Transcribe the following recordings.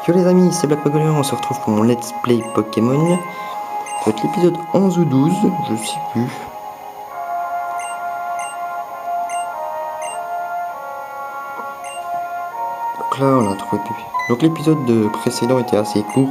Yo les amis, c'est Black Pagolien, on se retrouve pour mon let's play Pokémon. Ça va être l'épisode 11 ou 12, je sais plus. Donc là on a trouvé Pipi. Donc l'épisode précédent était assez court.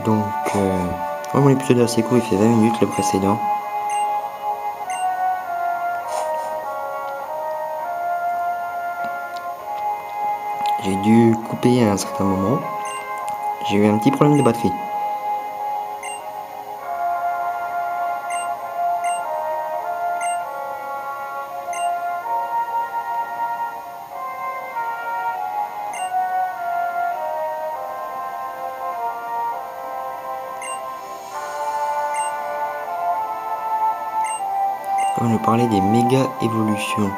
Donc vraiment l'épisode est assez court, il fait 20 minutes le précédent. J'ai dû couper à un certain moment. J'ai eu un petit problème de batterie. On va nous parler des méga évolutions.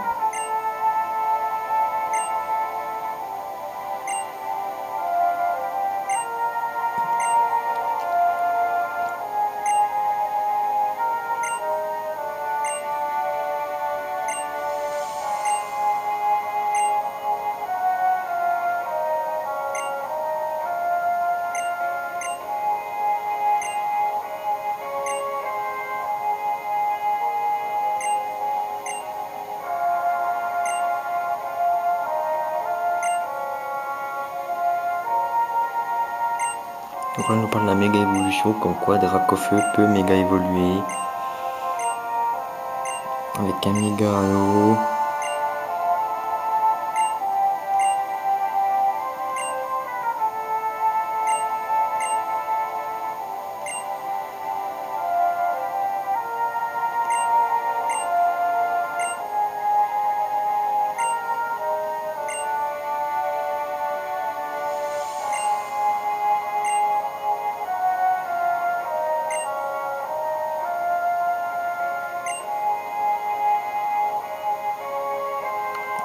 Donc là on nous parle de la méga évolution, comme quoi Dracofeu peut méga évoluer avec un méga halo.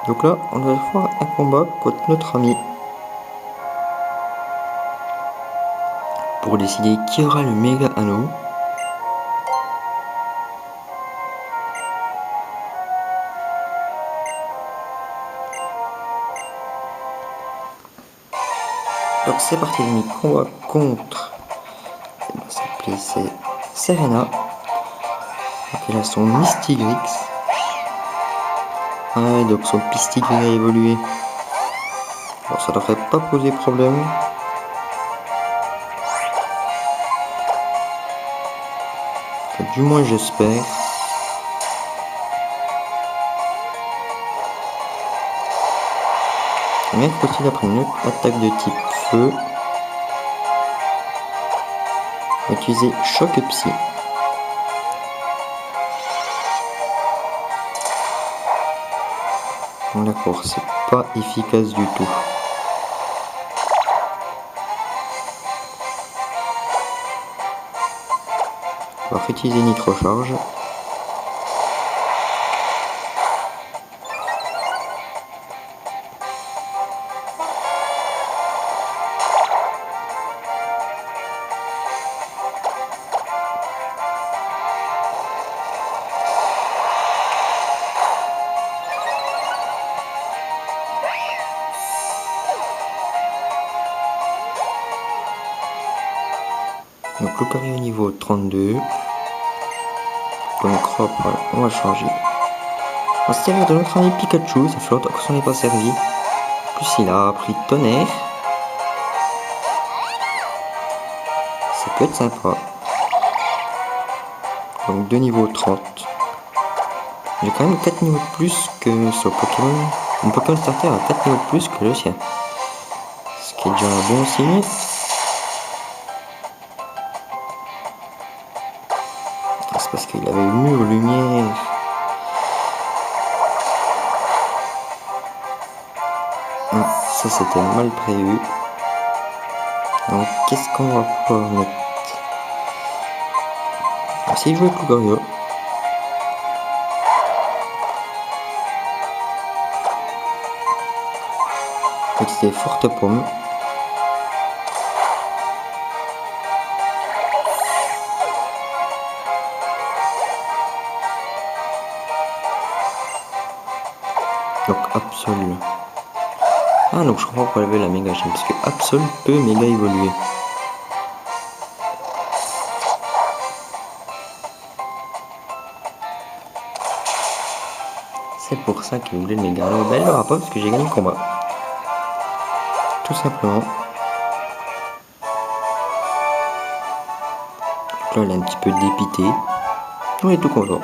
Donc là, on va faire un combat contre notre ami pour décider qui aura le méga anneau. Donc c'est parti les amis, combat contre, c'est Serena. Donc elle a son Mystigrix. Ah, donc son Pistigris a évolué. Alors ça devrait pas poser problème. Du moins j'espère. Mais faut-il après une attaque de type feu. On va utiliser choc psy. Bon d'accord, c'est pas efficace du tout. On va réutiliser Nitrocharge. Donc Lucario au niveau 32. Donc hop, voilà, on va changer. On va se servir de notre ami Pikachu, ça fait longtemps qu'on s'en est pas servi. En plus il a appris tonnerre. Ça peut être sympa. Donc 2 niveaux 30. J'ai quand même 4 niveaux de plus que ce Pokémon. Mon Pokémon starter a 4 niveaux de plus que le sien. Ce qui est déjà un bon signe. C'est parce qu'il avait une mur lumière. Ça c'était mal prévu. Donc qu'est-ce qu'on va pouvoir mettre? On va essayer de jouer avec Lucario. utiliser forte pomme. Donc Absol. Ah donc je comprends pourquoi elle avait la méga chaîne, parce que Absol peut méga évoluer. C'est pour ça qu'il voulait le méga. Alors elle l'aura pas parce que j'ai gagné le combat. Tout simplement. Donc là elle est un petit peu dépitée. On est tout content.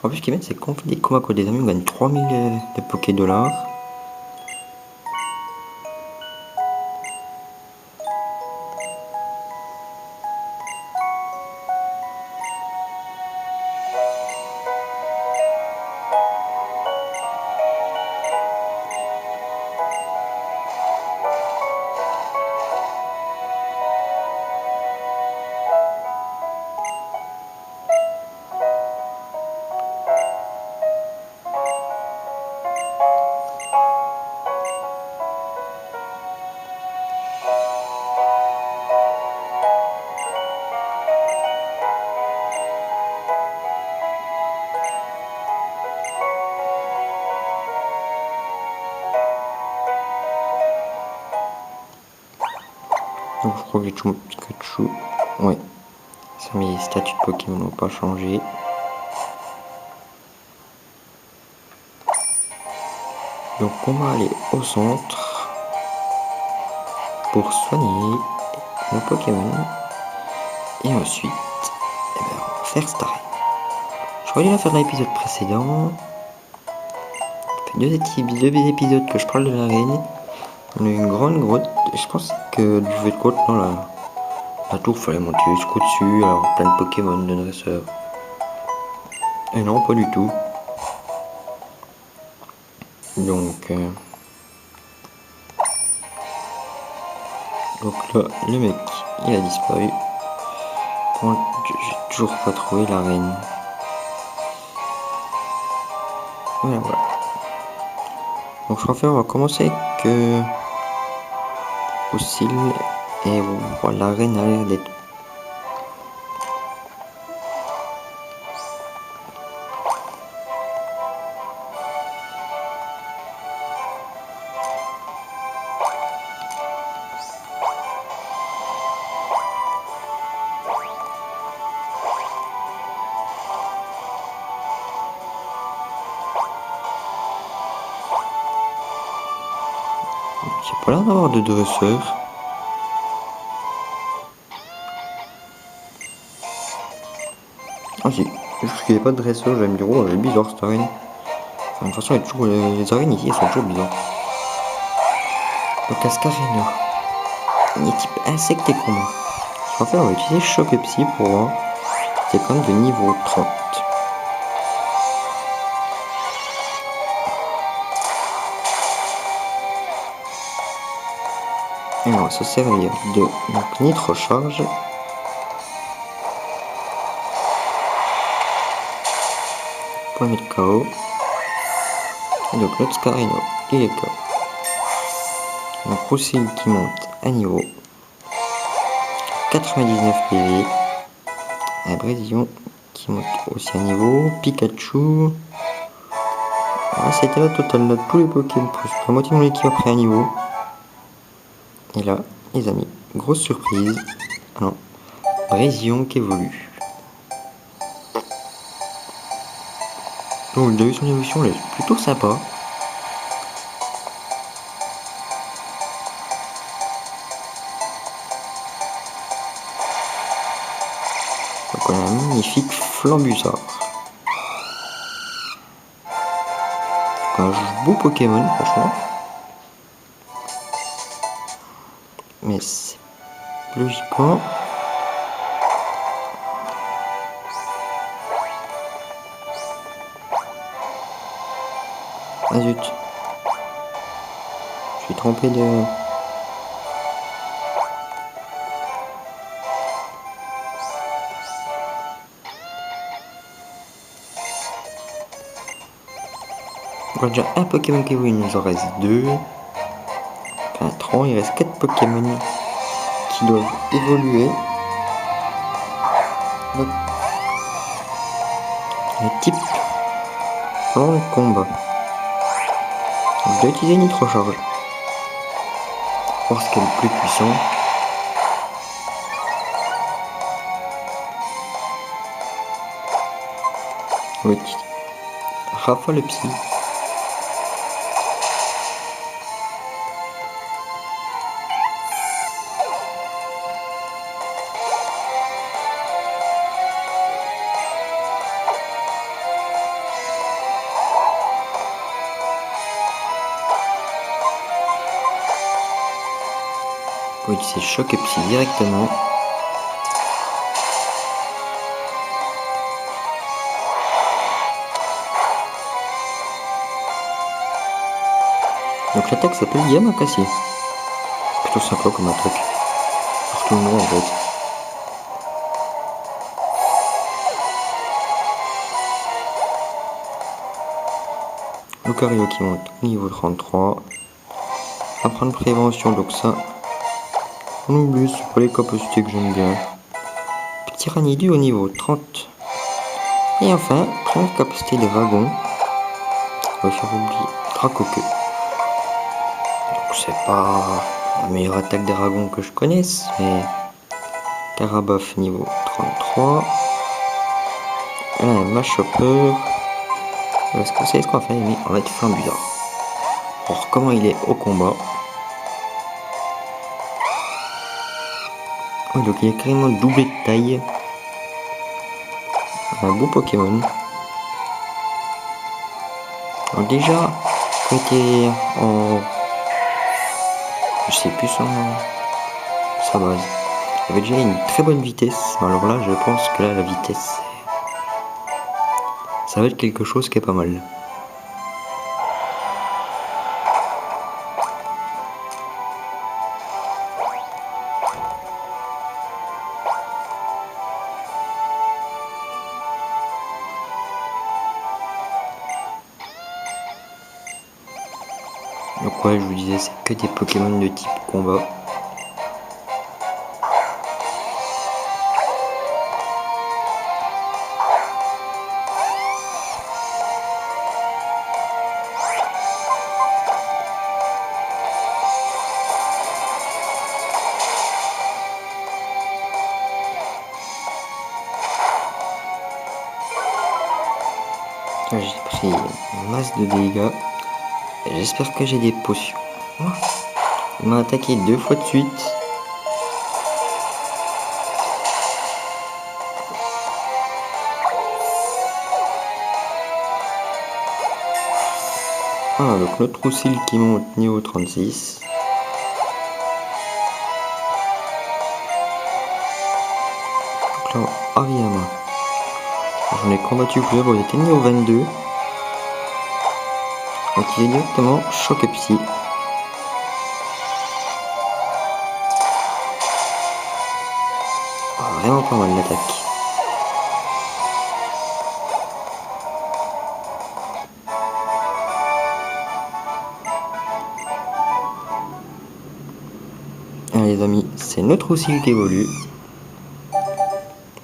En plus ce qui est bien c'est qu'on fait des combats contre des amis, on gagne 3000 de Poké Dollars. Donc je crois que j'ai toujours mon Pikachu. Ouais. Ça, mes statuts de Pokémon n'ont pas changé. Donc on va aller au centre pour soigner nos Pokémon. Et ensuite, on va faire cette arène. J'aurais dû la faire dans l'épisode précédent. Ça fait deux épisodes que je parle de l'arène. On a eu une grande grotte. Et je pense que du fait de grotte, dans la tour, fallait monter jusqu'au dessus. Alors plein de Pokémon, de dresseurs. Et non, pas du tout. Donc là, le mec, il a disparu. Bon, j'ai toujours pas trouvé l'arène. Voilà. Donc je préfère, on va commencer avec Fossil. Et voilà, l'arène a l'air d'être... Il n'y a pas l'air d'avoir de dresseurs. Ah si, juste qu'il n'y avait pas de dresseur, j'allais me dire, oh, elle est bizarre cette arène. Enfin, de toute façon, les arènes ici, elles sont toujours bizarres. Donc Ascarino. Il est type insecte et combat. Je vais faire, on va utiliser Choc et Psy pour voir. C'est quand même de niveau 30. Et on va se servir de donc, Nitro Charge. Pour le mettre KO. Et donc notre Scarino, il est KO. Donc Roussil qui monte à niveau 99 PV. Un Brésilien qui monte aussi à niveau. Pikachu. Ah, c'était la totale de tous les Pokémon. La moitié de mon équipe a pris un niveau. Et là, les amis, grosse surprise. Ah non, Brésilien qui évolue. Donc, vous avez vu son évolution, elle est plutôt sympa. Donc, on a un magnifique Flambusard. Un beau Pokémon, franchement. Mais c'est logiquement. Ah zut. Je suis trompé de. On a déjà un Pokémon qui évolue, il nous en reste deux. Enfin 3, il reste 4 Pokémon qui doivent évoluer. Donc, les types pendant le combat. Je dois utiliser Nitro Charge. Voir ce qu'elle est le plus puissant. Oui. Rafa le psy. On va utiliser choc et psy directement. Donc l'attaque s'appelle Yamakasi. Plutôt sympa comme attaque. Surtout le nom en fait. Lucario qui monte au niveau 33. Apprendre prévention, donc ça. On oublie, c'est pour les capacités que j'aime bien. Petit Ranidu au niveau 30. Et enfin, première capacité de dragon. On va faire oublier Dracoque. Donc c'est pas la meilleure attaque des dragons que je connaisse, mais Carabof niveau 33. Machopper. Est-ce qu'on sait ce qu'on va faire? Mais on va être Flambuza. Alors comment il est au combat? Oui, donc il est carrément doublé de taille. Un beau Pokémon. Alors déjà, quand il était en... Je sais plus sa base. Il avait déjà une très bonne vitesse. Alors là, je pense que là, la vitesse, ça va être quelque chose qui est pas mal. Donc ouais, je vous disais, c'est que des Pokémon de type combat. J'ai pris une masse de dégâts. J'espère que j'ai des potions. Il m'a attaqué 2 fois de suite. Ah, donc notre Roussil qui monte niveau 36. Donc là, Ariama. J'en ai combattu plusieurs, vous étiez niveau 22. Donc il est directement choc et psy. Ah, vraiment pas mal l'attaque. Allez les amis, c'est notre Roussil qui évolue.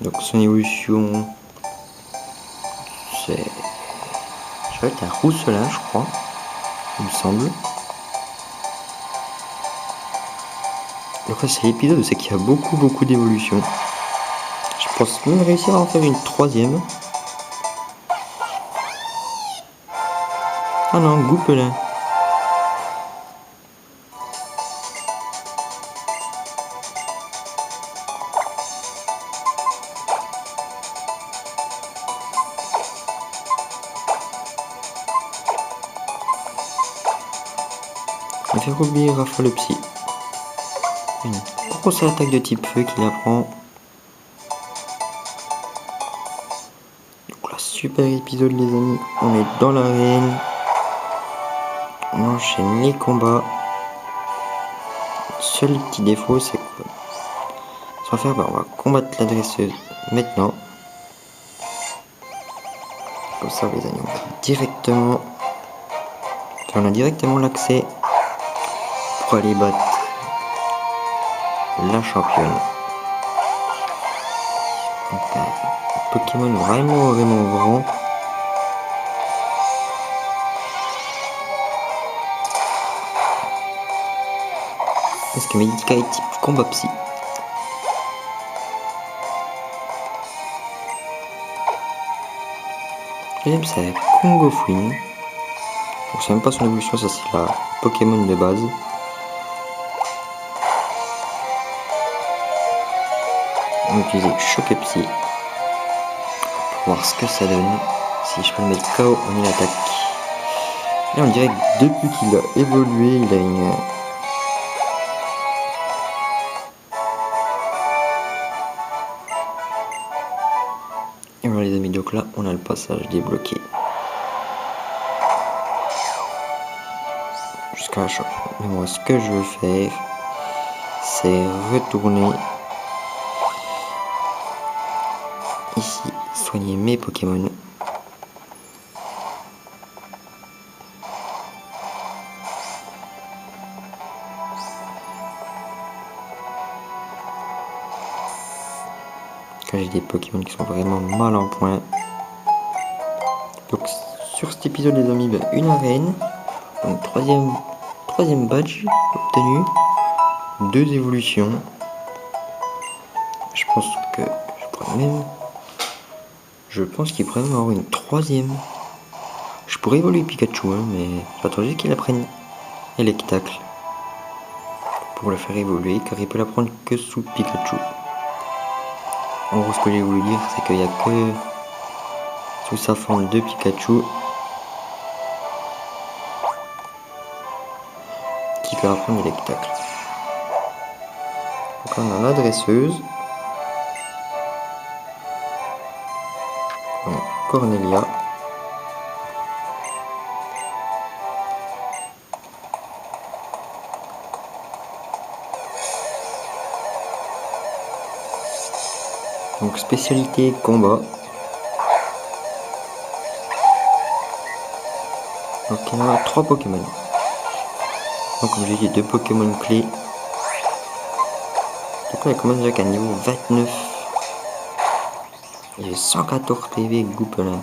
Donc son évolution, c'est... Ça va être un Rousselin, je crois, il me semble. Après c'est l'épisode, c'est qu'il y a beaucoup d'évolutions. Je pense même réussir à en faire une troisième. Ah non, Goupelin. On va faire oublier Rafa le psy. Une grosse attaque de type feu qu'il apprend. Donc là, super épisode les amis. On est dans l'arène. On enchaîne les combats. Seul petit défaut, c'est quoi? Ce qu'on va faire, on va combattre l'adresseuse maintenant. Comme ça les amis, on a directement l'accès pour pour aller battre la championne. Donc, un Pokémon vraiment grand. Est-ce que Medica est type combat psy? Deuxième c'est Congo Fouine. Donc c'est même pas son évolution, ça c'est la Pokémon de base. On va utiliser Choc et Psy pour voir ce que ça donne. Si je peux le mettre KO en une attaque. Et on dirait que depuis qu'il a évolué, il a une... Et voilà les amis, donc là on a le passage débloqué. Jusqu'à la championne. Mais moi ce que je veux faire, c'est retourner ici, soigner mes Pokémon. Quand j'ai des Pokémon qui sont vraiment mal en point. Donc sur cet épisode les amis, une arène. Donc troisième badge obtenu. 2 évolutions. Je pense que je pense qu'il pourrait même avoir une 3e. Je pourrais évoluer Pikachu, hein, mais j'attends juste qu'il apprenne Electacle pour le faire évoluer, car il peut l'apprendre que sous Pikachu. En gros, ce que j'ai voulu dire, c'est qu'il n'y a que sous sa forme de Pikachu qui peut apprendre Electacle. Donc là, on a la dresseuse. Donc, Cornelia. Donc spécialité combat. Donc il y a 3 Pokémon. Donc comme j'ai dit, 2 Pokémon clés. Du coup on commence avec un niveau 29. Et j'ai 114 PV Goupelin.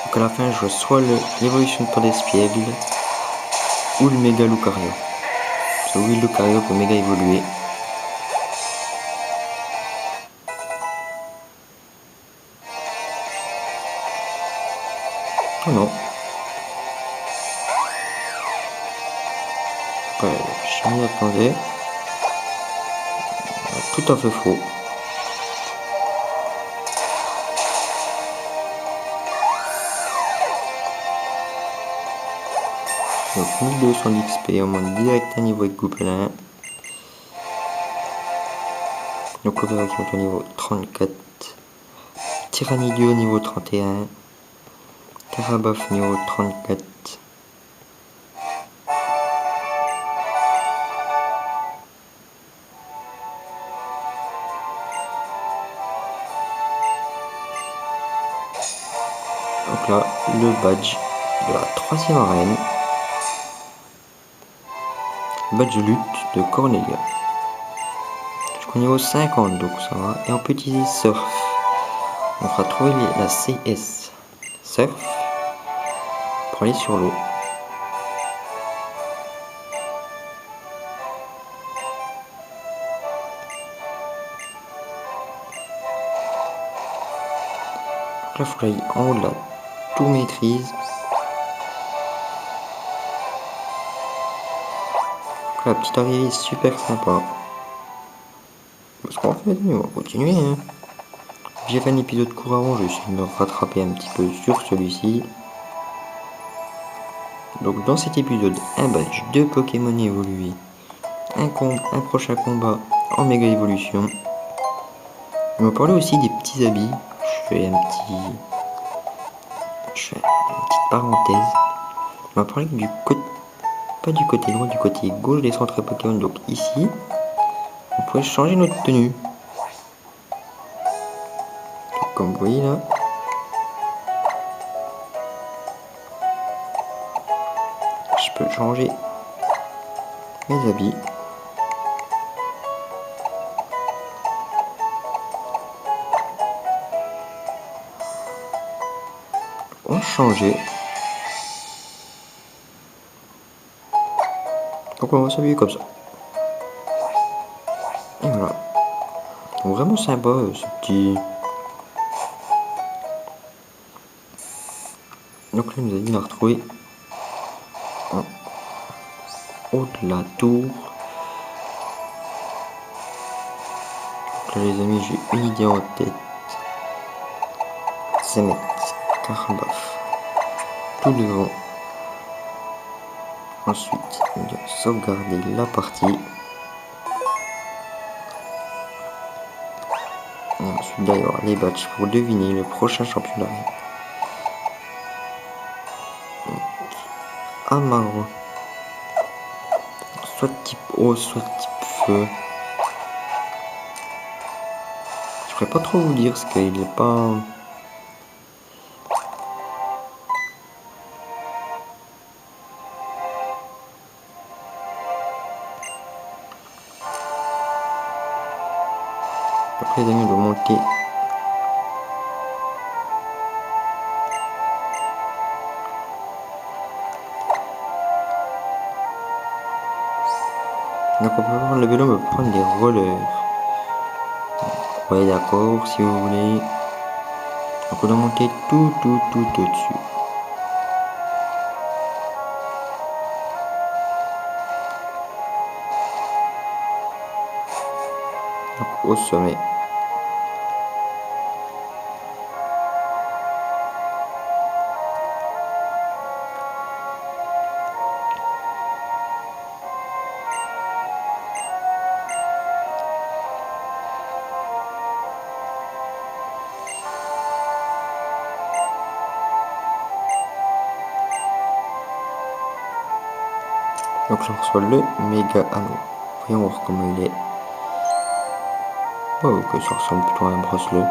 Donc à la fin je vois soit l'évolution de Paldespiègle ou le méga Lucario. Parce que oui, le Lucario peut méga évoluer. Oh non. Ouais, je m'y attendais. Tout à fait faux. Donc 1200 d'XP, on monte direct à niveau avec Goupelin. Donc Cobra qui monte au niveau 34. Tyrannidio au niveau 31. Carabaf niveau 34. Donc là, le badge de la 3e arène. Badge lutte de Cornelia. Jusqu'au niveau 50, donc ça va. Et on peut utiliser Surf. On fera trouver la CS Surf pour aller sur l'eau. Donc là, il faut que j'aille en haut de la tour maîtrise. Donc, la petite arrivée super sympa. Parce qu'en fait, on va continuer. Hein. J'ai fait un épisode court avant, je vais essayer de me rattraper un petit peu sur celui-ci. Donc dans cet épisode, un badge, 2 Pokémon évolués, un prochain combat en méga évolution, On va parler aussi des petits habits. Je fais une petite parenthèse. On va parler du côté, pas du côté droit, du côté gauche des centres Pokémon. Donc ici, on pourrait changer notre tenue. Donc, comme vous voyez là, je peux changer mes habits. On change. Donc on va s'habiller comme ça. Et voilà. Donc, vraiment sympa ce petit. Donc là, il nous a dit de la retrouver en haut de la tour. Donc là, les amis, j'ai une idée en tête. C'est mettre Carbaf tout devant. Ensuite, on va sauvegarder la partie. Et ensuite, d'ailleurs, les badges pour deviner le prochain championnat. Amaro. Soit type eau, soit type feu. Je pourrais pas trop vous dire parce qu'il est pas. Après, les amis, on doit monter. Donc, on peut prendre le vélo, on peut prendre des rollers. Ouais, d'accord, si vous voulez. Donc, on doit monter tout au-dessus. Donc, au sommet. Donc je reçois le méga anneau. Voyons voir comment il est. Oh, ok, ça ressemble plutôt à un bracelet.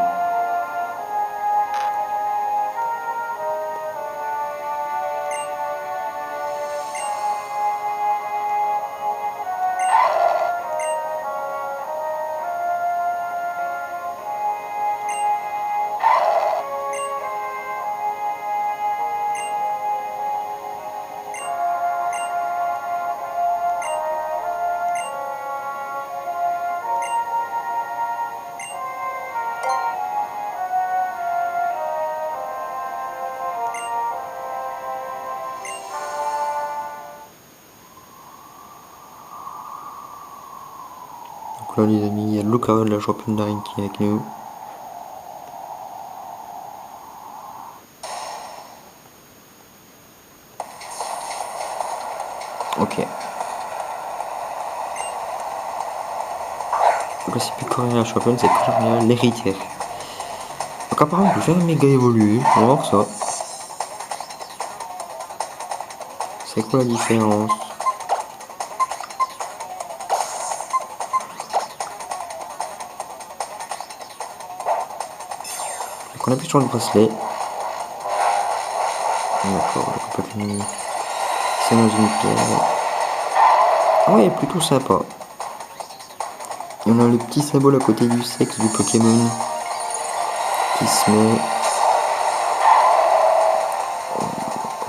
Donc là les amis, il y a Lucario de la championne d'arène qui est avec nous. Ok. Donc là c'est plus Coréen la championne, c'est Coréen l'héritière. Donc apparemment on peut faire un méga évoluer, on va voir ça. C'est quoi la différence? Donc on appuie sur le bracelet. D'accord, donc on peut finir. C'est dans une pierre. Ah ouais, plutôt sympa. Et on a le petit symbole à côté du sexe du Pokémon qui se met.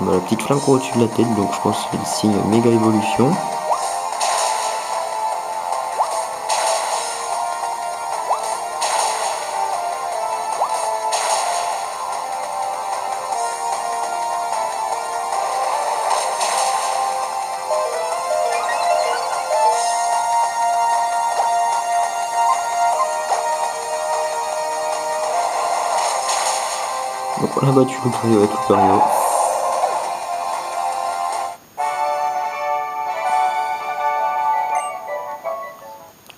On a la petite flamme au-dessus de la tête, donc je pense que c'est le signe méga évolution. Donc on a battu Lucario avec Lucario.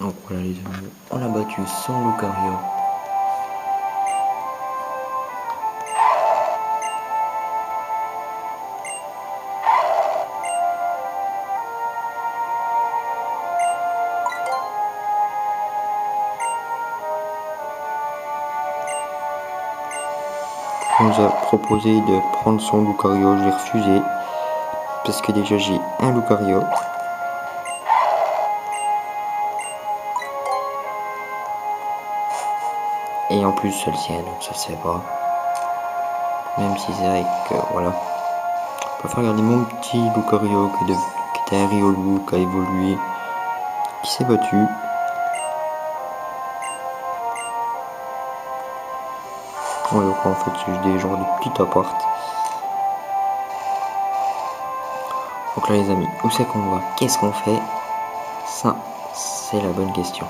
Donc voilà les amis, on a battu sans Lucario. On nous a proposé de prendre son Lucario, j'ai refusé. Parce que déjà j'ai un Lucario. Et en plus c'est le sien, donc ça se fait pas. Même si c'est vrai que voilà. Je préfère regarder mon petit Lucario qui était un Riolu, qui a évolué, qui s'est battu. Ouais, donc en fait c'est des genres de petits appart. Donc là les amis, où c'est qu'on va? Qu'est-ce qu'on fait? Ça, c'est la bonne question.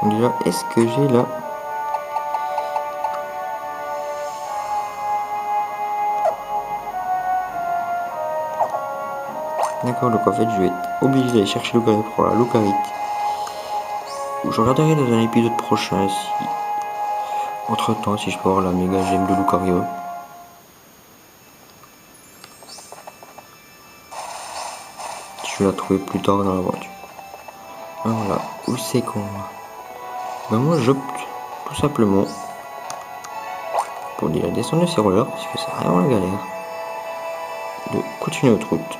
Donc déjà, est-ce que j'ai là? D'accord, donc en fait je vais être obligé d'aller chercher Lucario pour la Lucarite. Je regarderai dans un épisode prochain si... Entre temps, si je peux avoir la méga gemme de Lucario. Je vais la trouver plus tard dans la voiture. Voilà, où c'est qu'on va? Ben moi j'opte tout simplement pour dire descendre de ces rollers parce que c'est vraiment la galère de continuer notre route.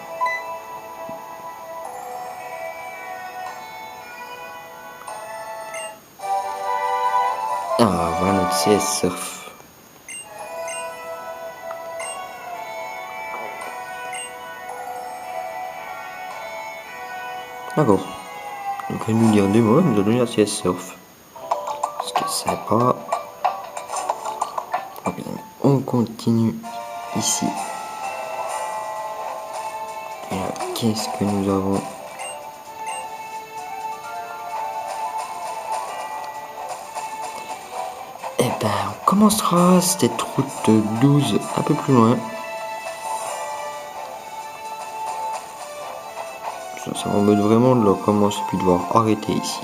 Ah voilà notre CS Surf. D'accord. Donc elle nous dire des mots, elle nous a donné la CS Surf. Ce qui est sympa. On continue ici. Et là, qu'est-ce que nous avons? Eh ben, on commencera cette route 12 un peu plus loin. Ça m'embête vraiment de la commencer puis devoir arrêter ici.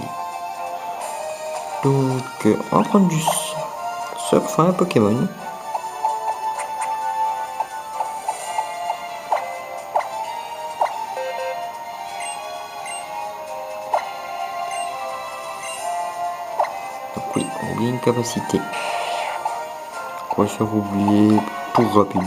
Donc, on va prendre du surf à un Pokémon. Donc oui, on oublie une capacité. On va le faire oublier pour rapide.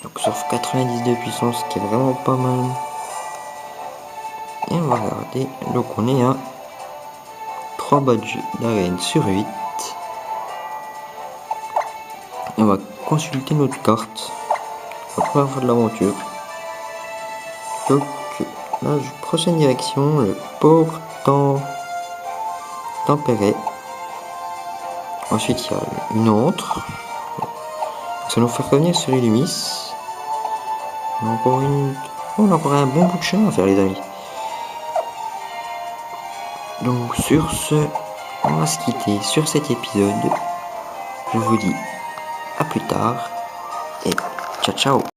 Donc surf 90 de puissance, qui est vraiment pas mal. Et on va regarder. Donc on est à 3 badges d'arène sur 8. Et on va consulter notre carte. La première fois de l'aventure. Donc là, prochaine direction, le port tempéré. Ensuite, il y a une autre. Ça nous fait revenir sur Illumis. On a encore un bon bout de chemin à faire, les amis. Donc sur ce, on va se quitter sur cet épisode. Je vous dis à plus tard et ciao ciao.